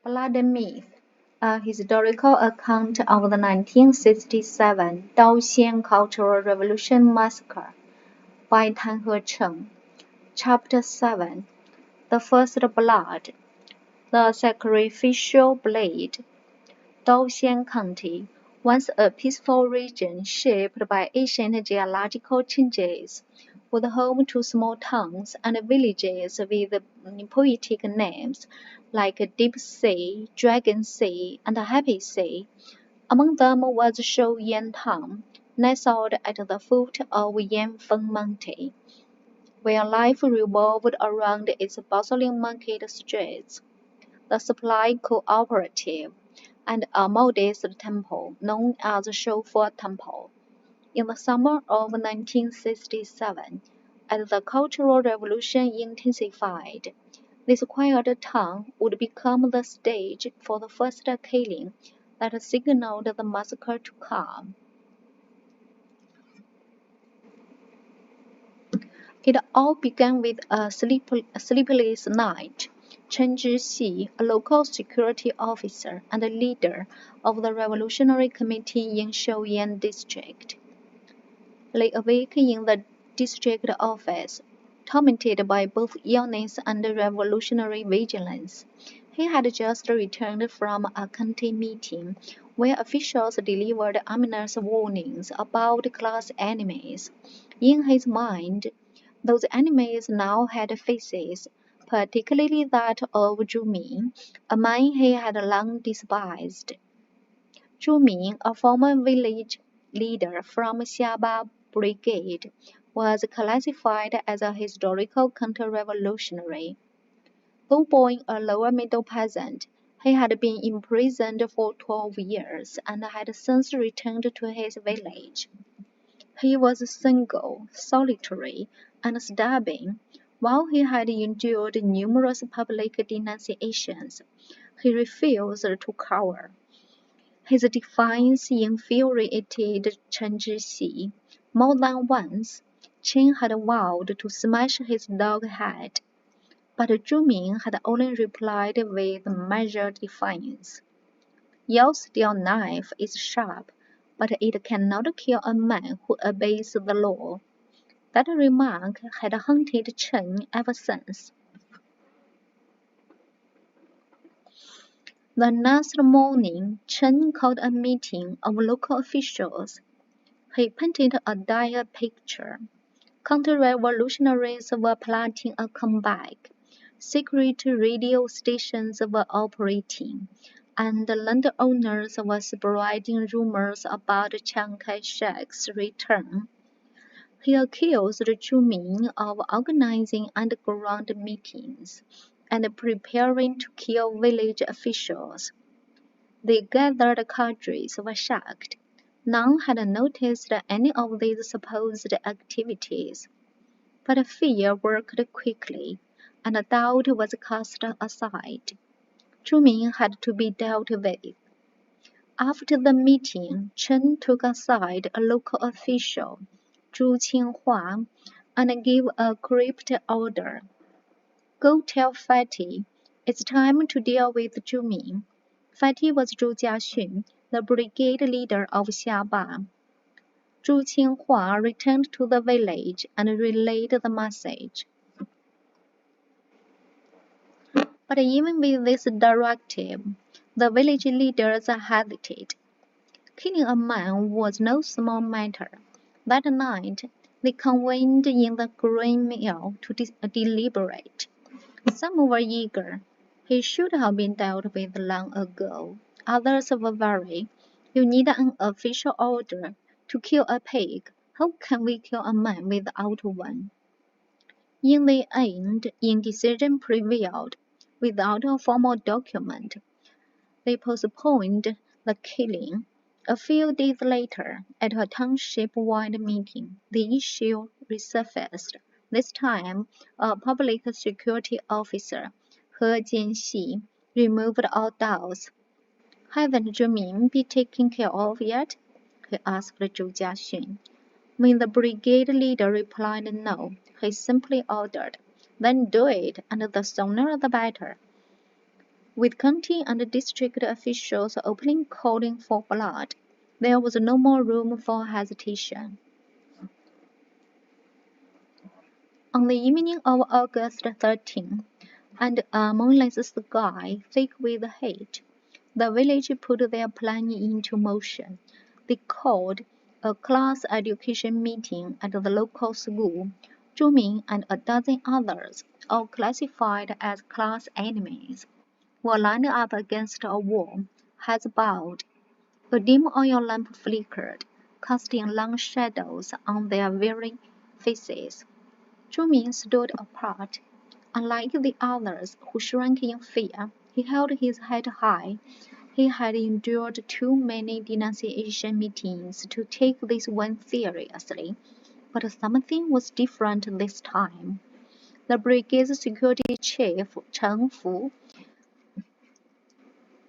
Blood Myth, a historical account of the 1967 Daoxian Cultural Revolution Massacre by Tan He Cheng. Chapter 7. The First Blood. The Sacrificial Blade. Daoxian County, once a peaceful region shaped by ancient geological changes, was home to small towns and villages with poetic names like Deep Sea, Dragon Sea, and Happy Sea. Among them was Shou Yan Town, nestled at the foot of Yanfeng Mountain, where life revolved around its bustling market streets. The supply cooperative, and a modest temple known as Shoufu Temple. In the summer of 1967, as the Cultural Revolution intensified, this quiet town would become the stage for the first killing that signaled the massacre to come. It all began with a sleepless night. Chen Zhixi, a local security officer and leader of the Revolutionary Committee in Shouyan District, lay awake in the district office, tormented by both illness and revolutionary vigilance. He had just returned from a county meeting where officials delivered ominous warnings about class enemies. In his mind, those enemies now had faces, particularly that of Zhu Ming, a man he had long despised. Zhu Ming, a former village leader from Xiaba Brigade, was classified as a historical counter-revolutionary. Though born a lower-middle peasant, he had been imprisoned for 12 years and had since returned to his village. He was single, solitary, and stubborn. While he had endured numerous public denunciations, he refused to cower. His defiance infuriated Chen Zhixi. More than once, Chen had vowed to smash his dog head, but Zhu Ming had only replied with measured defiance. Your steel knife is sharp, but it cannot kill a man who obeys the law. That remark had haunted Chen ever since. The next morning, Chen called a meeting of local officials. He painted a dire picture. Counter-revolutionaries were plotting a comeback. Secret radio stations were operating, and landowners were spreading rumors about Chiang Kai-shek's return. He accused Zhu Ming of organizing underground meetings and preparing to kill village officials. The gathered cadres were shocked. None had noticed any of these supposed activities. But fear worked quickly, and doubt was cast aside. Zhu Ming had to be dealt with. After the meeting, Chen took aside a local official, Zhu Qinghua, and gave a crypt order. Go tell Fatty, it's time to deal with Zhu Ming. Fatty was Zhu Jiaxun, the brigade leader of Xiaba. Zhu Qinghua returned to the village and relayed the message. But even with this directive, the village leaders hesitated. Killing a man was no small matter. That night, they convened in the grain mill to deliberate. Some were eager. He should have been dealt with long ago. Others were worried. You need an official order to kill a pig. How can we kill a man without one? In the end, indecision prevailed. Without a formal document, they postponed the killing. A few days later, at a township-wide meeting, the issue resurfaced. This time, a public security officer, He Jianxi, removed all doubts. Haven't Zhu Ming been taken care of yet? He asked Zhu Jiaxun. When the brigade leader replied no, he simply ordered, then do it, and the sooner the better. With county and district officials openly calling for blood, there was no more room for hesitation. On the evening of August 13, and a moonless sky thick with heat, the village put their plan into motion. They called a class education meeting at the local school. Zhu Ming and a dozen others, all classified as class enemies, were lined up against a wall, heads bowed. A dim oil lamp flickered, casting long shadows on their weary faces. Zhu Ming stood apart. Unlike the others, who shrank in fear, he held his head high. He had endured too many denunciation meetings to take this one seriously, but something was different this time. The brigade's security chief, Chen Fu,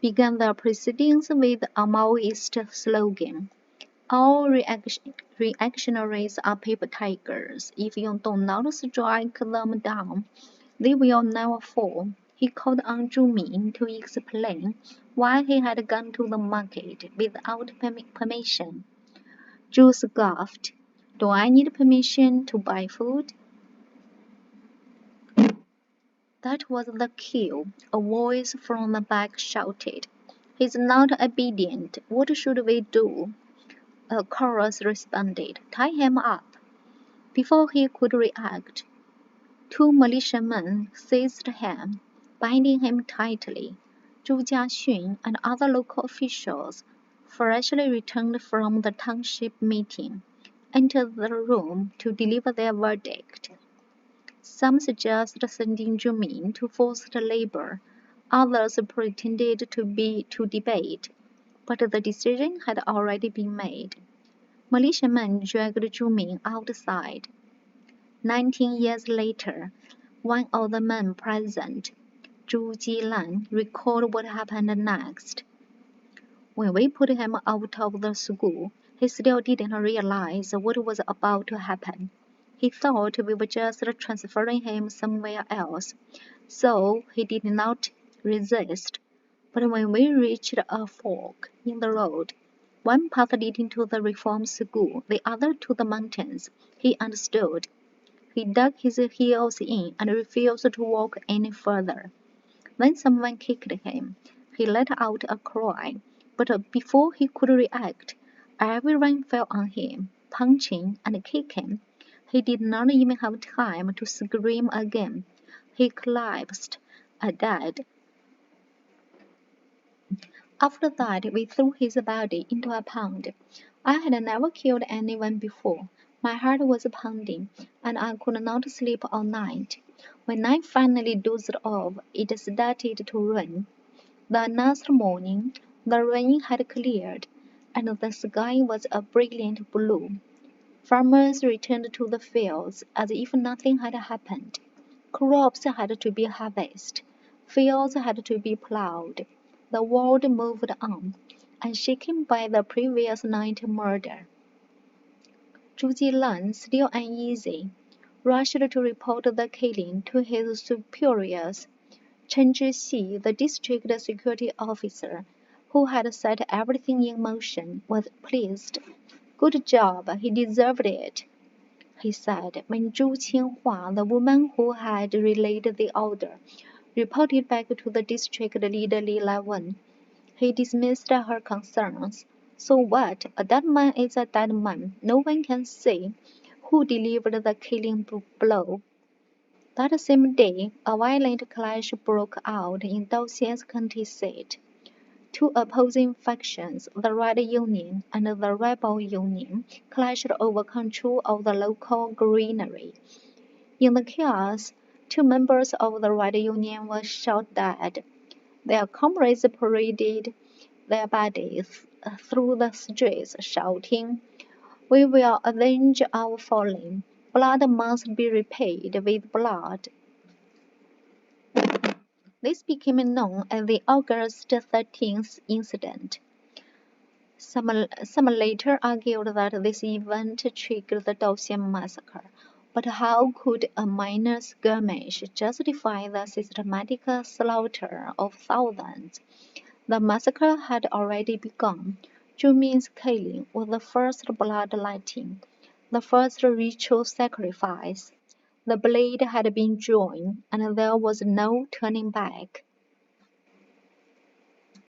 began the proceedings with a Maoist slogan. All reactionaries are paper tigers. If you do not strike them down, they will never fall. He called on Zhu Ming to explain why he had gone to the market without permission. Zhu scoffed. Do I need permission to buy food? That was the cue. A voice from the back shouted. He's not obedient. What should we do? A chorus responded. Tie him up. Before he could react, two militiamen seized him, binding him tightly. Zhu Jiaxun and other local officials, freshly returned from the township meeting, entered the room to deliver their verdict. Some suggested sending Zhu Ming to forced labor. Others pretended to debate, but the decision had already been made. Militiamen dragged Zhu Ming outside. 19 years later, one of the men present, Zhu Jilan, recalled what happened next. When we put him out of the school, he still didn't realize what was about to happen. He thought we were just transferring him somewhere else, so he did not resist. But when we reached a fork in the road, one path leading to the reform school, the other to the mountains, he understood. He dug his heels in and refused to walk any further. Then someone kicked him. He let out a cry, but before he could react, everyone fell on him, punching and kicking. He did not even have time to scream again. He collapsed, dead. After that, we threw his body into a pond. I had never killed anyone before. My heart was pounding, and I could not sleep all night. When night finally dozed off, it started to rain. The next morning, the rain had cleared, and the sky was a brilliant blue. Farmers returned to the fields as if nothing had happened. Crops had to be harvested. Fields had to be plowed. The world moved on, unshaken by the previous night's murder. Zhu Jilan, still uneasy, rushed to report the killing to his superiors. Chen Zhixi, the district security officer, who had set everything in motion, was pleased. Good job, he deserved it, he said when Zhu Qinghua, the woman who had relayed the order, reported back to the district leader Li Laiwen. He dismissed her concerns. So what? A dead man is a dead man. No one can say who delivered the killing blow. That same day, a violent clash broke out in Daoxian's county seat. Two opposing factions, the Red Union and the Rebel Union, clashed over control of the local granary. In the chaos, two members of the Red Union were shot dead. Their comrades paraded their bodies through the streets, shouting, "We will avenge our fallen. Blood must be repaid with blood." This became known as the August 13th incident. Some later argued that this event triggered the Daoxian Massacre, But how could a minor skirmish justify the systematic slaughter of thousands? The massacre had already begun. Zhu Ming's killing was the first bloodletting, the first ritual sacrifice. The blade had been drawn, and there was no turning back.